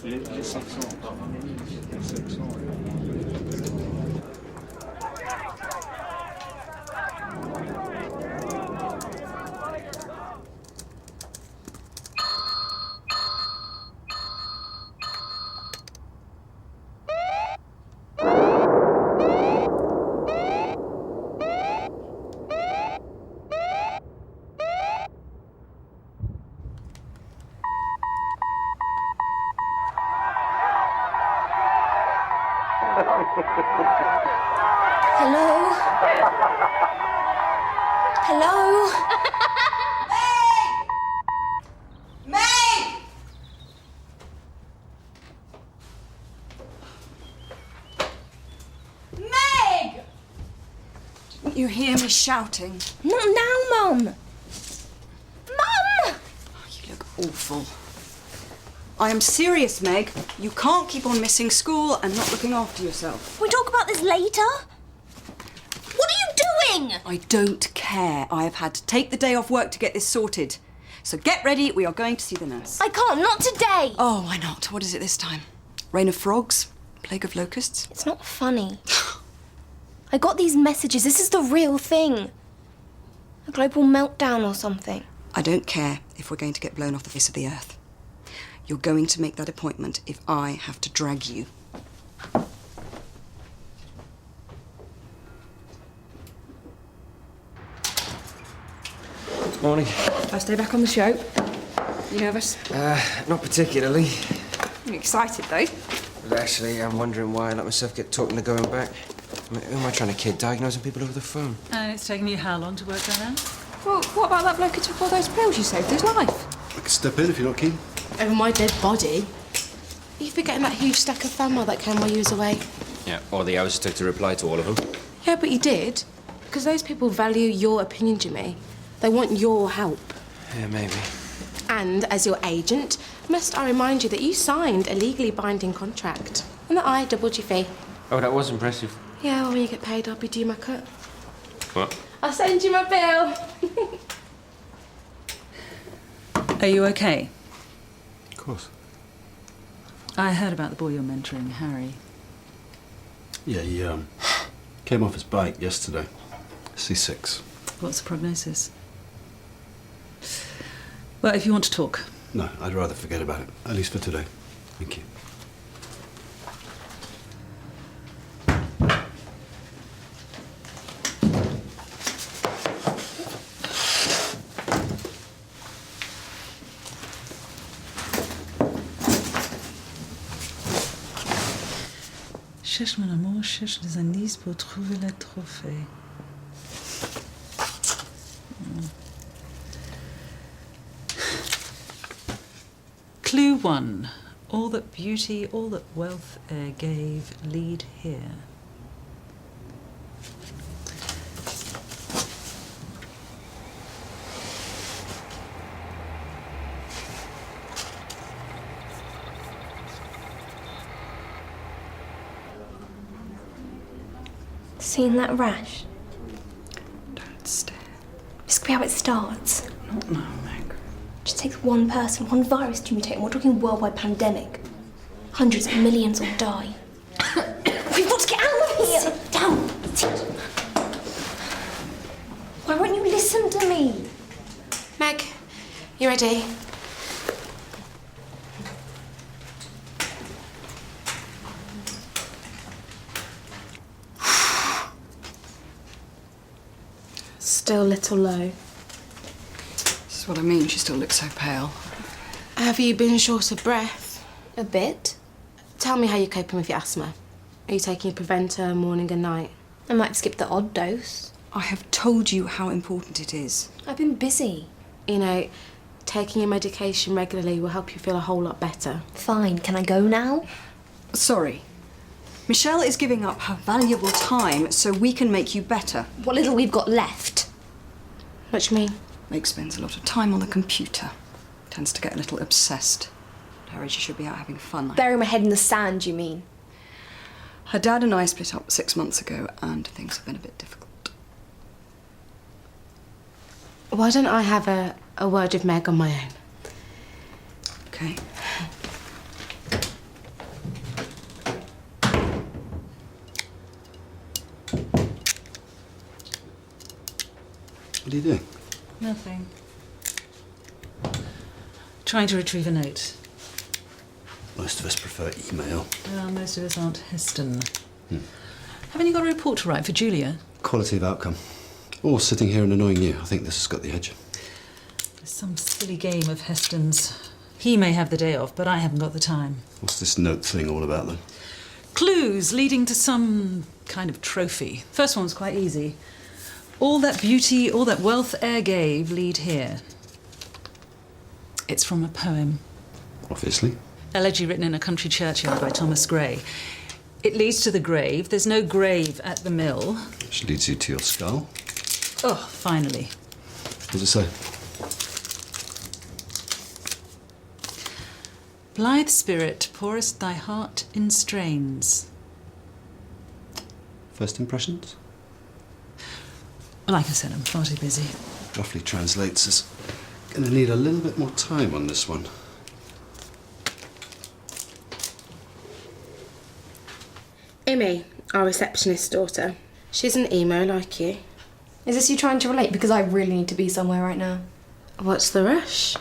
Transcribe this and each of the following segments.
Les 500. Les 500. Hello? Hello? Meg! Meg! Meg! You hear me shouting? Not now, Mum. Mum! Oh, you look awful. I am serious, Meg. You can't keep on missing school and not looking after yourself. Can we talk about this later? What are you doing? I don't care. I have had to take the day off work to get this sorted. So get ready, we are going to see the nurse. I can't, not today. Oh, why not? What is it this time? Rain of frogs? Plague of locusts? It's not funny. I got these messages. This is the real thing. A global meltdown or something. I don't care if we're going to get blown off the face of the earth. You're going to make that appointment if I have to drag you. Morning. First day back on the show. You nervous? Not particularly. I'm excited, though. But actually, I'm wondering why I let myself get talking to going back. I mean, who am I trying to kid? Diagnosing people over the phone? And it's taken you how long to work that out? Well, what about that bloke who took all those pills? You saved his life. I can step in if you're not keen. Over my dead body? Are you forgetting that huge stack of fan mail that came while you was away? Yeah, or the hours it took to reply to all of them. Yeah, but you did. Because those people value your opinion, Jimmy. They want your help. Yeah, maybe. And as your agent, must I remind you that you signed a legally binding contract and that I doubled your fee. Oh, that was impressive. Yeah, well, when you get paid, I'll be due my cut. What? I'll send you my bill. Are you okay? Of course. I heard about the boy you're mentoring, Harry. Yeah, he came off his bike yesterday. C6. What's the prognosis? Well, if you want to talk. No, I'd rather forget about it, at least for today. Thank you. Cherche mon amour, cherche des indices pour trouver le trophée. Clue 1. All that beauty, all that wealth e'er gave, lead here. Seen that rash? Don't stare. This could be how it starts. Not now, Meg. Just takes one person, one virus to mutate, and we're talking worldwide pandemic. Hundreds of millions will die. We've got to get out of here! Sit down! Why won't you listen to me? Meg, you ready? Still a little low. This is what I mean. She still looks so pale. Have you been short of breath? A bit. Tell me how you're coping with your asthma. Are you taking a preventer morning and night? I might skip the odd dose. I have told you how important it is. I've been busy. You know, taking your medication regularly will help you feel a whole lot better. Fine, can I go now? Sorry. Michelle is giving up her valuable time so we can make you better. What little we've got left. What do you mean? Meg spends a lot of time on the computer. Tends to get a little obsessed. At her age, she should be out having fun. Bury my head in the sand, you mean? Her dad and I split up 6 months ago and things have been a bit difficult. Why don't I have a word with Meg on my own? Okay. What are you doing? Nothing. Trying to retrieve a note. Most of us prefer email. Well, most of us aren't Heston. Haven't you got a report to write for Julia? Quality of outcome. Or sitting here and annoying you. I think this has got the edge. There's some silly game of Heston's. He may have the day off, but I haven't got the time. What's this note thing all about then? Clues leading to some kind of trophy. First one's quite easy. All that beauty, all that wealth e'er gave, lead here. It's from a poem. Obviously. Elegy written in a country churchyard by Thomas Gray. It leads to the grave. There's no grave at the mill. Which leads you to your skull. Oh, finally. What does it say? Blithe spirit, pourest thy heart in strains. First impressions? Like I said, I'm far too busy. Roughly translates as gonna need a little bit more time on this one. Amy, our receptionist's daughter. She's an emo like you. Is this you trying to relate? Because I really need to be somewhere right now. What's the rush?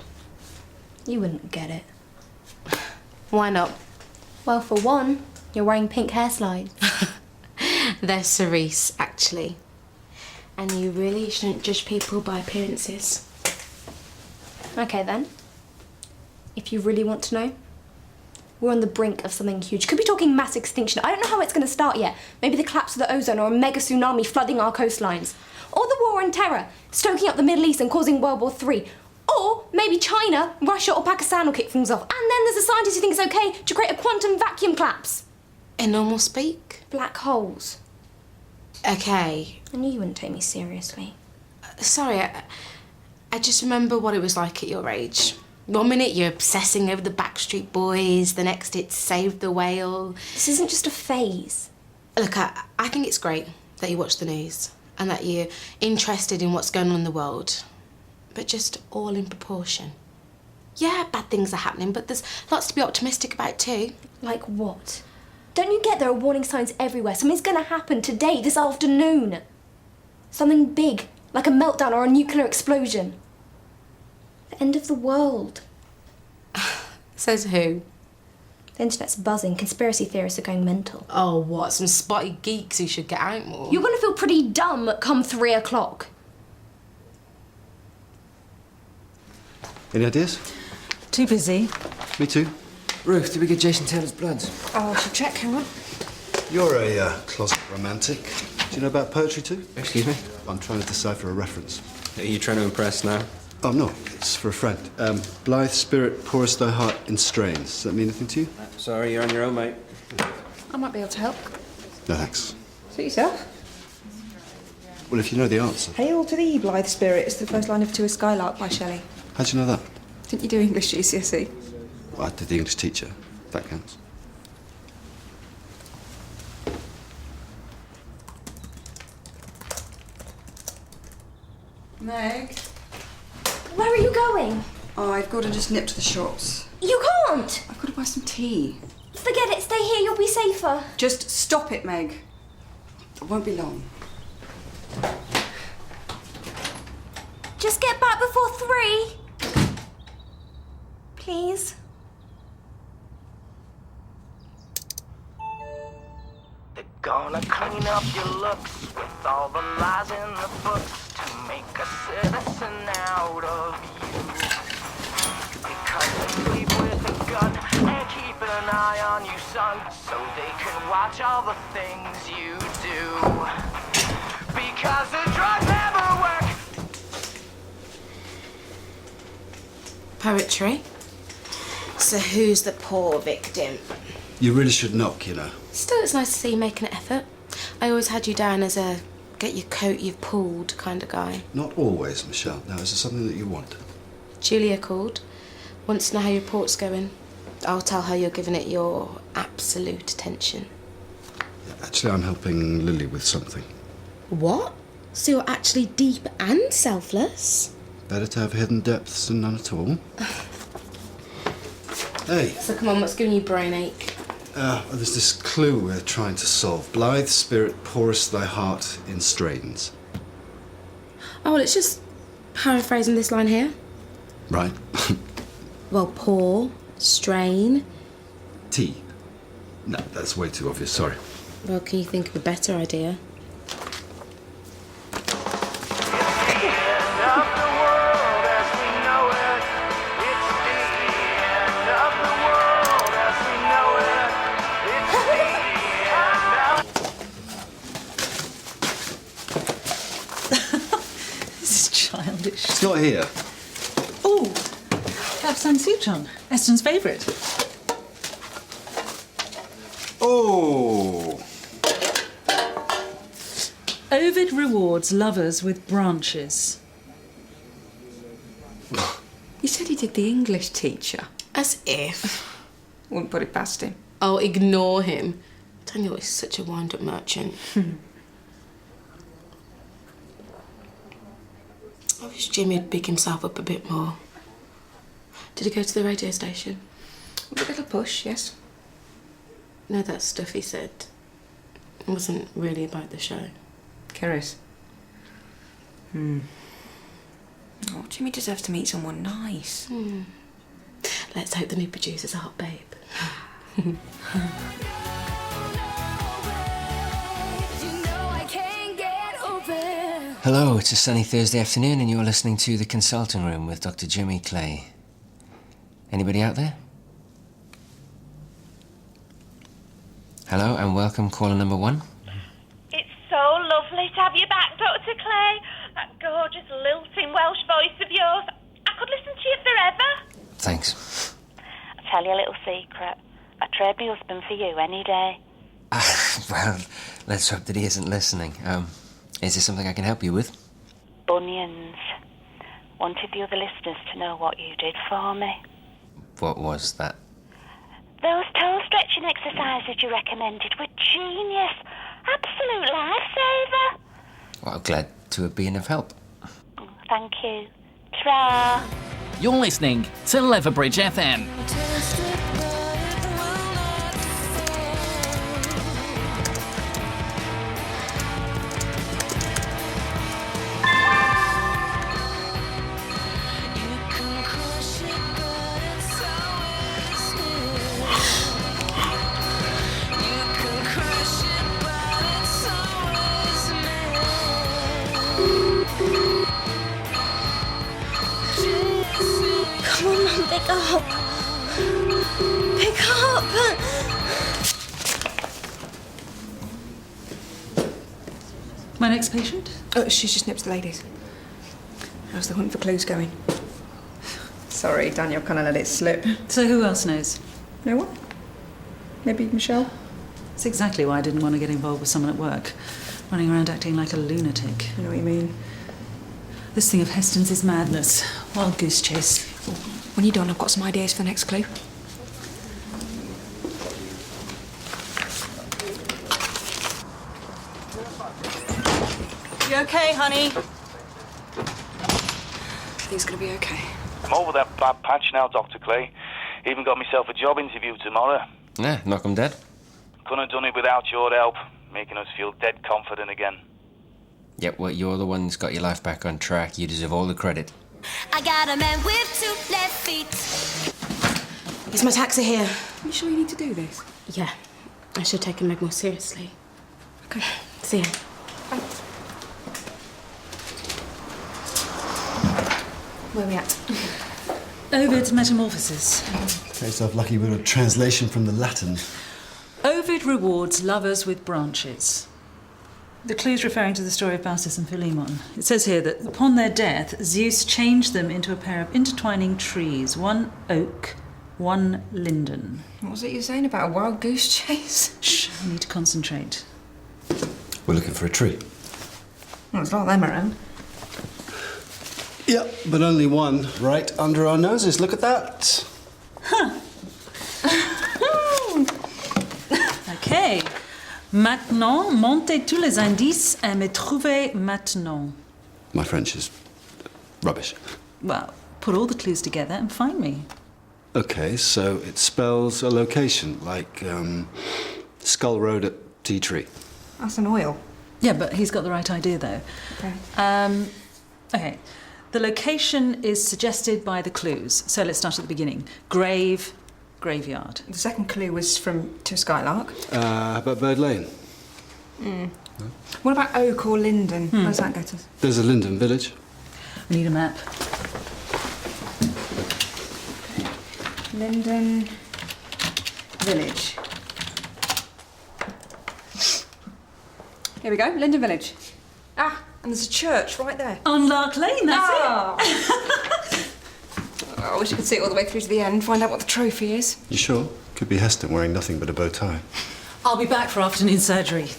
You wouldn't get it. Why not? Well, for one, you're wearing pink hair slides. They're cerise, actually. And you really shouldn't judge people by appearances. Okay then. If you really want to know, we're on the brink of something huge. Could be talking mass extinction. I don't know how it's going to start yet. Maybe the collapse of the ozone or a mega tsunami flooding our coastlines. Or the war on terror, stoking up the Middle East and causing World War III. Or maybe China, Russia or Pakistan will kick things off. And then there's a scientist who thinks it's okay to create a quantum vacuum collapse. In normal speak? Black holes. Okay. I knew you wouldn't take me seriously. Sorry, I just remember what it was like at your age. 1 minute you're obsessing over the Backstreet Boys, the next it's Save the Whale. This isn't just a phase. Look, I think it's great that you watch the news and that you're interested in what's going on in the world, but just all in proportion. Yeah, bad things are happening, but there's lots to be optimistic about too. Like what? Don't you get there are warning signs everywhere? Something's gonna happen today, this afternoon. Something big, like a meltdown or a nuclear explosion. The end of the world. Says who? The internet's buzzing, conspiracy theorists are going mental. Oh, what? Some spotty geeks who should get out more. You're gonna feel pretty dumb come 3 o'clock. Any ideas? Too busy. Me too. Ruth, did we get Jason Taylor's blood? Oh, I should check, hang on. You're a closet romantic. Do you know about poetry too? Excuse me? I'm trying to decipher a reference. Are you trying to impress now? Oh, no, it's for a friend. Blithe spirit, pourest thy heart in strains. Does that mean anything to you? Sorry, you're on your own, mate. I might be able to help. No, thanks. Suit yourself. Well, if you know the answer. Hail to thee, blithe spirit, is the first line of To a Skylark by Shelley. How'd you know that? Didn't you do English GCSE? Well, I did the English teacher. That counts. Meg? Where are you going? Oh, I've got to just nip to the shops. You can't! I've got to buy some tea. Forget it, stay here, you'll be safer. Just stop it, Meg. It won't be long. Just get back before 3. Please. They're gonna clean up your looks with all the lies in the books to make a citizen out of you. Because they leave with a gun and keep an eye on you, son, so they can watch all the things you do. Because the drugs never work. Poetry? So who's the poor victim? You really should knock, you know. Still, it's nice to see you making an effort. I always had you down as a get your coat you've pulled kind of guy. Not always, Michelle. Now, is there something that you want? Julia called. Wants to know how your report's going. I'll tell her you're giving it your absolute attention. Yeah, actually, I'm helping Lily with something. What? So you're actually deep and selfless? Better to have hidden depths than none at all. Hey, So come on, what's giving you brain ache? there's this clue we're trying to solve. Blithe spirit, pourest thy heart in strains. Oh, well, it's just paraphrasing this line here. Right? Well, pour, strain. Tea. No, that's way too obvious, sorry. Well, can you think of a better idea? This is childish. It's not here. Oh, Capsaicin Souchong, Eston's favourite. Oh! Ovid rewards lovers with branches. You said he did the English teacher. As if. Wouldn't put it past him. Oh, ignore him. Daniel is such a wind-up merchant. I wish Jimmy would pick himself up a bit more. Did he go to the radio station? With a little push, yes. No, that stuff he said wasn't really about the show. Curious. Oh, Jimmy deserves to meet someone nice. Let's hope the new producer's a hot babe. Hello, it's a sunny Thursday afternoon and you're listening to The Consulting Room with Dr. Jimmy Clay. Anybody out there? Hello and welcome, caller number 1. It's so lovely to have you back, Dr. Clay. That gorgeous, lilting Welsh voice of yours. I could listen to you forever. Thanks. I'll tell you a little secret. I'd trade my husband for you any day. Well, let's hope that he isn't listening. Is there something I can help you with? Bunions. Wanted the other listeners to know what you did for me. What was that? Those toe stretching exercises you recommended were genius. Absolute lifesaver. Well, I'm glad to have been of help. Thank you. Ta-ra. You're listening to Leverbridge FM. Come on, Mum, pick up. Pick up. My next patient? Oh, she's just nipped the ladies. How's the hunt for clues going? Sorry, Daniel kind of let it slip. So who else knows? No one? Maybe Michelle? That's exactly why I didn't want to get involved with someone at work. Running around acting like a lunatic. I know what you mean. This thing of Heston's is madness. Wild goose chase. When you're done, I've got some ideas for the next clue. You okay, honey? I think it's going to be okay. I'm over that bad patch now, Dr. Clay. Even got myself a job interview tomorrow. Yeah, knock 'em dead. Couldn't have done it without your help, making us feel dead confident again. Yep, well, you're the one that's got your life back on track. You deserve all the credit. I got a man with 2 left feet. Is my taxi here? Are you sure you need to do this? Yeah. I should take Meg more seriously. Okay. See ya. Thanks. Where are we at? Ovid's Metamorphosis. Tell yourself lucky with a translation from the Latin. Ovid rewards lovers with branches. The clue's referring to the story of Baucis and Philemon. It says here that upon their death, Zeus changed them into a pair of intertwining trees, one oak, one linden. What was it you were saying about a wild goose chase? Shh, I need to concentrate. We're looking for a tree. Well, there's a lot of them around. Yeah, but only one right under our noses. Look at that. Okay. Maintenant, montez tous les indices et me trouvez maintenant. My French is rubbish. Well, put all the clues together and find me. Okay, so it spells a location, like Skull Road at Tea Tree. That's an oil. Yeah, but he's got the right idea, though. Okay. Okay. The location is suggested by the clues. So let's start at the beginning. Grave, graveyard. The second clue was to Skylark. How about Bird Lane? What about Oak or Linden? Where does that get us? There's a Linden Village. We need a map. Linden Village. Here we go, Linden Village. Ah, and there's a church right there. On Lark Lane, that's it. I wish I could see it all the way through to the end, find out what the trophy is. You sure? Could be Heston wearing nothing but a bow tie. I'll be back for afternoon surgery.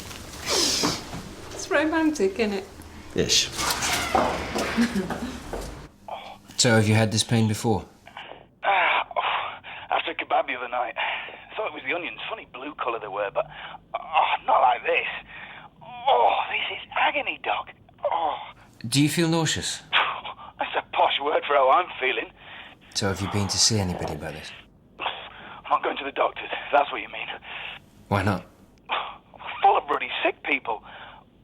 It's romantic, isn't it? Ish. So have you had this pain before? After a kebab the other night. I thought it was the onions. Funny blue colour they were, but not like this. Oh, this is agony, Doc. Oh. Do you feel nauseous? That's a posh word for how I'm feeling. So have you been to see anybody about it? I'm not going to the doctors, if that's what you mean. Why not? Full of bloody sick people.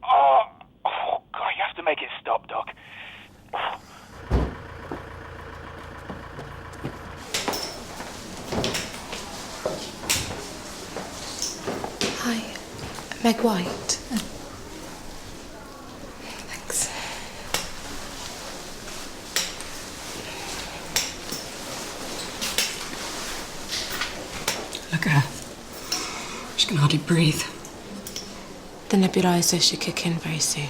Oh, God, you have to make it stop, Doc. Hi, Meg White. Thanks. Look at her. She can hardly breathe. The nebulizer should kick in very soon.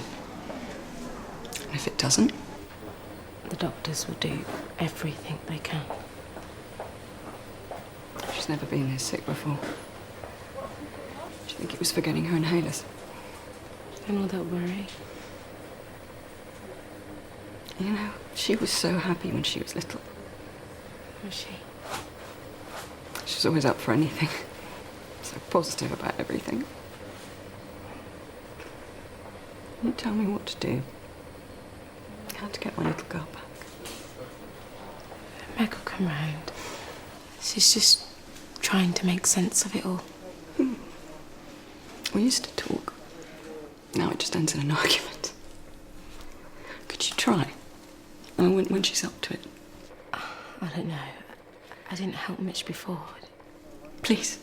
And if it doesn't? The doctors will do everything they can. She's never been this sick before. Do you think it was for getting her inhalers? And all that worry. You know, she was so happy when she was little. Was she? She was always up for anything. So positive about everything. You tell me what to do. How to get my little girl back. Meg will come round. She's just trying to make sense of it all. We used to talk. Now it just ends in an argument. Could you try? When she's up to it. I don't know. I didn't help Mitch before. Please.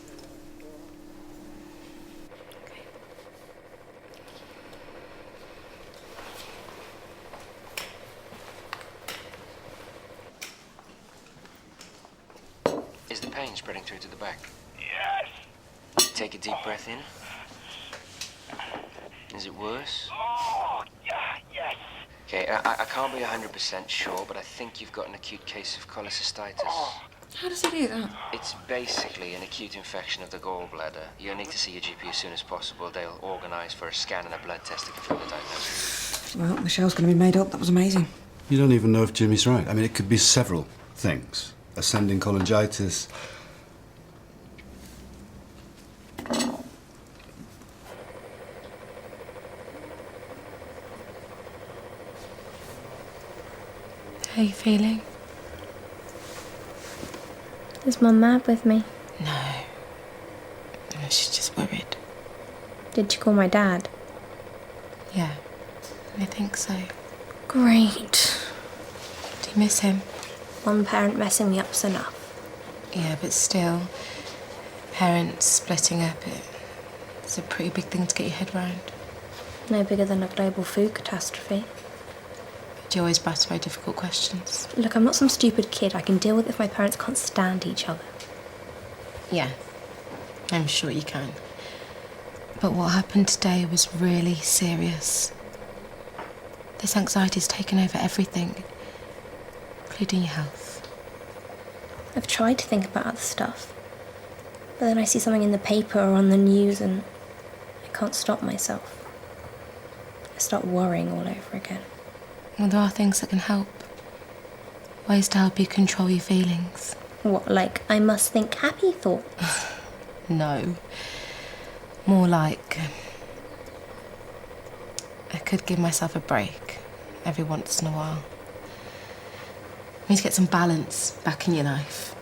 Is the pain spreading through to the back? Yes. Take a deep breath in. Is it worse? Oh, yeah, yes. Okay, I can't be 100% sure, but I think you've got an acute case of cholecystitis. How does he do that? It's basically an acute infection of the gallbladder. You'll need to see your GP as soon as possible. They'll organise for a scan and a blood test to confirm the diagnosis. Well, the shell's going to be made up. That was amazing. You don't even know if Jimmy's right. I mean, it could be several things. Ascending cholangitis. How are you feeling? Is Mum mad with me? No. She's just worried. Did she call my dad? Yeah, I think so. Great. Do you miss him? One parent messing me up's enough. Yeah, but still, parents splitting up, it's a pretty big thing to get your head round. No bigger than a global food catastrophe. Do you always bat away difficult questions? Look, I'm not some stupid kid. I can deal with it if my parents can't stand each other. Yeah, I'm sure you can. But what happened today was really serious. This anxiety's taken over everything, including your health. I've tried to think about other stuff. But then I see something in the paper or on the news and I can't stop myself. I start worrying all over again. Well, there are things that can help. Ways to help you control your feelings. What, like I must think happy thoughts? No. More like I could give myself a break every once in a while. I need to get some balance back in your life.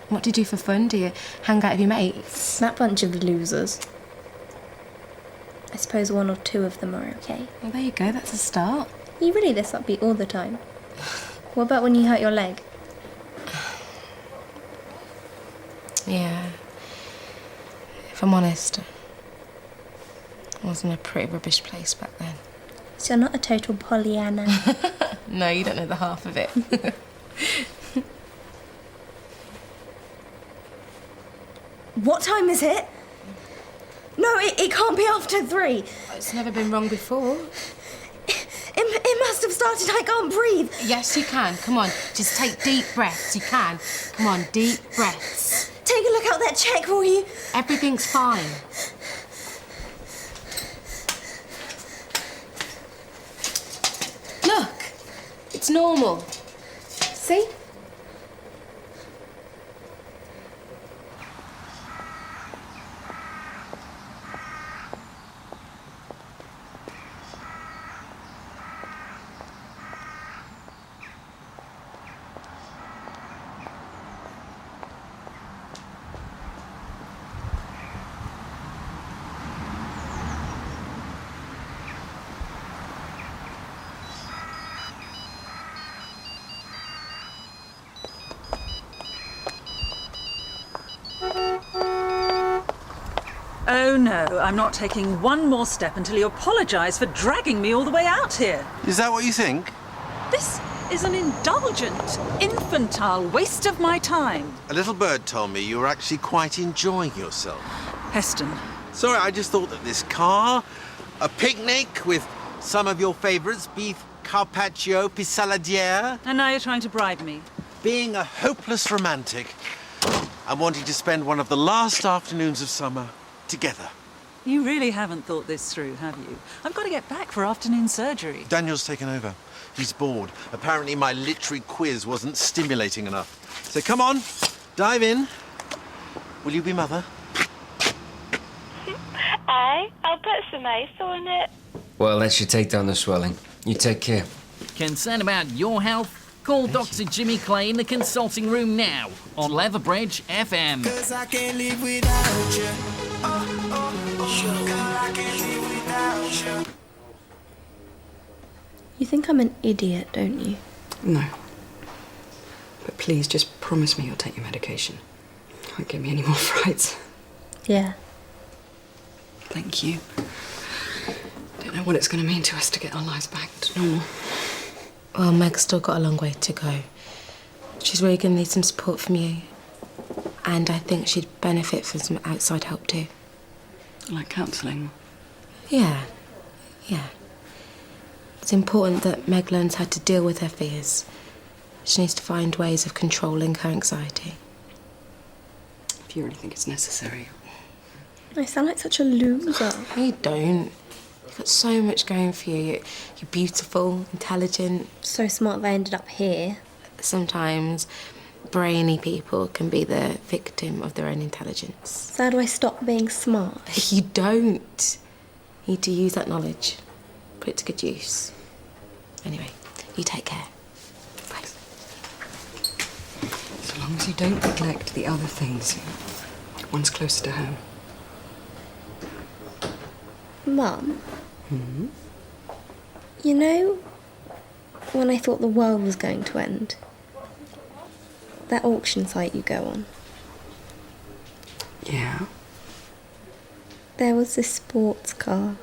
What do you do for fun? Do you hang out with your mates? That bunch of losers. I suppose one or two of them are okay. Well, there you go, that's a start. You really this upbeat all the time. What about when you hurt your leg? Yeah. If I'm honest, I was in a pretty rubbish place back then. So you're not a total Pollyanna. No, you don't know the half of it. What time is it? No, it can't be after 3. It's never been wrong before. It must have started. I can't breathe. Yes, you can. Come on, just take deep breaths. You can. Come on, deep breaths. Take a look out there, check, will you? Everything's fine. Look, it's normal. See? Oh no, I'm not taking one more step until you apologise for dragging me all the way out here. Is that what you think? This is an indulgent, infantile waste of my time. A little bird told me you were actually quite enjoying yourself. Heston. Sorry, I just thought that this car, a picnic with some of your favourites, beef carpaccio, pissaladiere. And now you're trying to bribe me. Being a hopeless romantic and wanting to spend one of the last afternoons of summer together. You really haven't thought this through, have you? I've got to get back for afternoon surgery. Daniel's taken over. He's bored. Apparently my literary quiz wasn't stimulating enough. So come on, dive in. Will you be mother? Aye, I'll put some ice on it. Well, that should take down the swelling. You take care. Concerned about your health? Call Dr. Jimmy Clay in the consulting room now on Leverbridge FM. 'Cause I can't live without you. Girl, I can't live without you. You think I'm an idiot, don't you? No. But please, just promise me you'll take your medication. Won't give me any more frights. Yeah. Thank you. Don't know what it's going to mean to us to get our lives back to normal. Well, Meg's still got a long way to go. She's really going to need some support from you. And I think she'd benefit from some outside help too. Like counselling? Yeah. It's important that Meg learns how to deal with her fears. She needs to find ways of controlling her anxiety. If you really think it's necessary. I sound like such a loser. You don't. You've got so much going for you. You're beautiful, intelligent. So smart that I ended up here. Sometimes brainy people can be the victim of their own intelligence. So how do I stop being smart? You don't. You need to use that knowledge. Put it to good use. Anyway, you take care. Bye. So long as you don't neglect the other things, one's closer to home. Mum, Hmm? you know when I thought the world was going to end? That auction site you go on. Yeah? There was this sports car.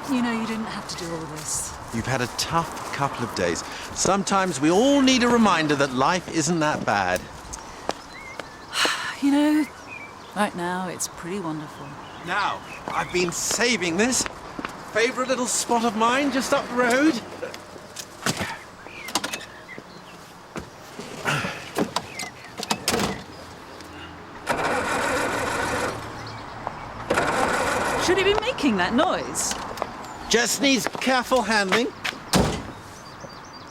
You know you didn't have to do all this. You've had a tough couple of days. Sometimes we all need a reminder that life isn't that bad. You know, right now it's pretty wonderful. Now, I've been saving this. Favourite little spot of mine just up the road. Should he be making that noise? Just needs careful handling.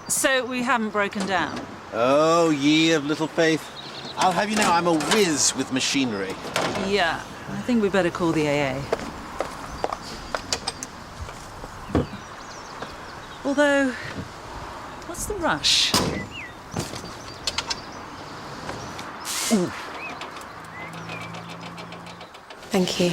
So we haven't broken down? Oh, ye of little faith. I'll have you know I'm a whiz with machinery. Yeah, I think we better call the AA. Although, what's the rush? Thank you.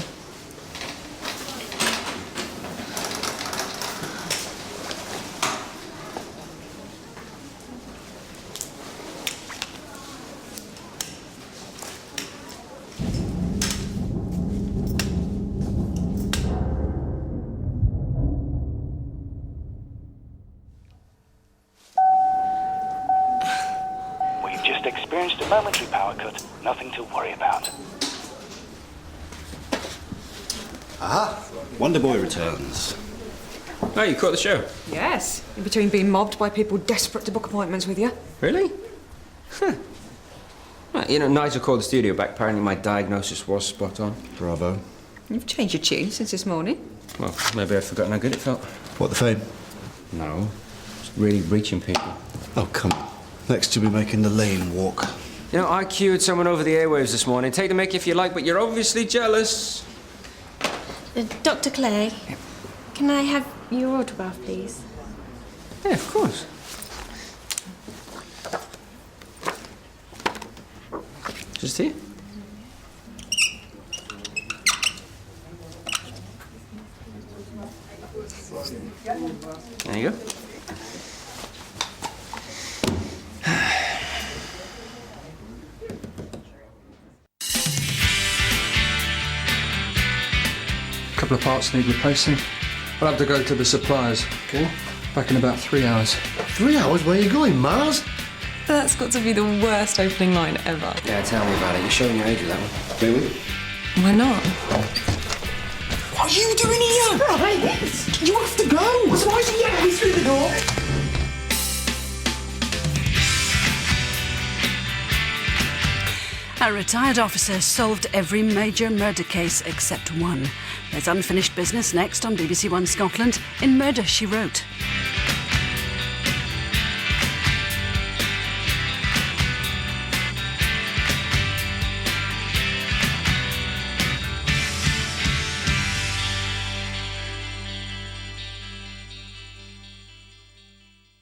We've just experienced a momentary power cut. Nothing to worry about. Aha! Wonder Boy returns. Oh, you caught the show? Yes, in between being mobbed by people desperate to book appointments with you. Really? Huh. Right, you know, Nigel called the studio back. Apparently my diagnosis was spot on. Bravo. You've changed your tune since this morning. Well, maybe I've forgotten how good it felt. What, the fame? No, just really reaching people. Oh, come on. Next you'll be making the lane walk. You know, I cued someone over the airwaves this morning. Take the mick if you like, but you're obviously jealous. Dr. Clay, can I have your autograph, please? Yeah, of course. Just here. There you go. A couple of parts need replacing. I'll have to go to the suppliers. Okay. Back in about 3 hours. 3 hours? Where are you going, Mars? That's got to be the worst opening line ever. Yeah, tell me about it. You're showing your age with that one. Do we? Why not? What are you doing here? Right, you have to go. So why is he yanking me through the door? A retired officer solved every major murder case except one. There's unfinished business next on BBC1 Scotland in Murder, She Wrote.